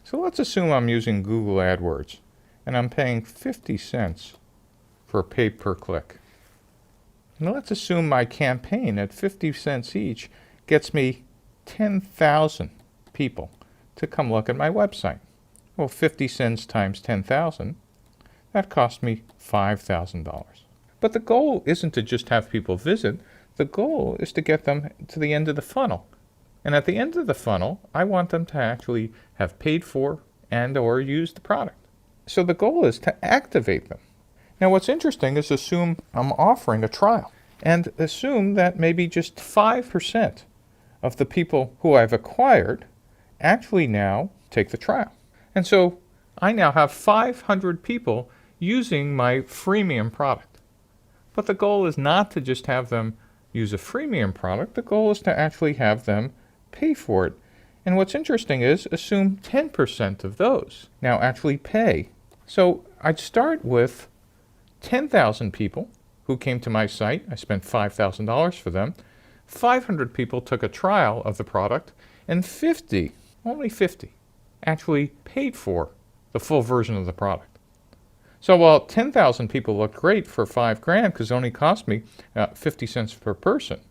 So let's assume I'm using Google AdWords and I'm paying 50 cents for pay per click. Now let's assume my campaign at 50 cents each gets me 10,000 people to come look at my website. Well, 50 cents times 10,000, that cost me $5,000. But the goal isn't to just have people visit. The goal is to get them to the end of the funnel. And at the end of the funnel, I want them to actually have paid for and or used the product. So the goal is to activate them. Now what's interesting is assume I'm offering a trial and assume that maybe just 5% of the people who I've acquired actually now take the trial. And so I now have 500 people using my freemium product. But the goal is not to just have them use a freemium product. The goal is to actually have them pay for it. And what's interesting is assume 10% of those now actually pay. So I'd start with 10,000 people who came to my site. I spent $5,000 for them. 500 people took a trial of the product, and 50, only 50, actually paid for the full version of the product. So while 10,000 people looked great for $5,000 because it only cost me 50 cents per person,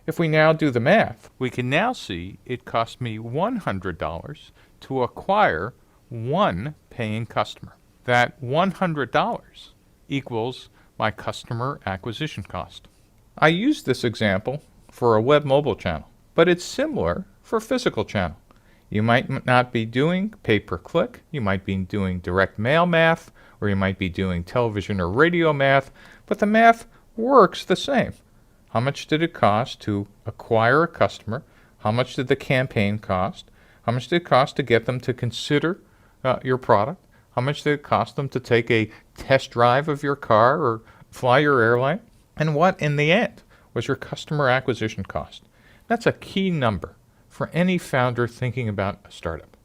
if we now do the math, we can now see it cost me $100 to acquire one paying customer. That $100 equals my customer acquisition cost. I used this example for a web mobile channel, but it's similar for a physical channel. You might not be doing pay-per-click, you might be doing direct mail math, or you might be doing television or radio math, but the math works the same. How much did it cost to acquire a customer? How much did the campaign cost? How much did it cost to get them to consider your product? How much did it cost them to take a test drive of your car or fly your airline? And what, in the end, was your customer acquisition cost? That's a key number for any founder thinking about a startup.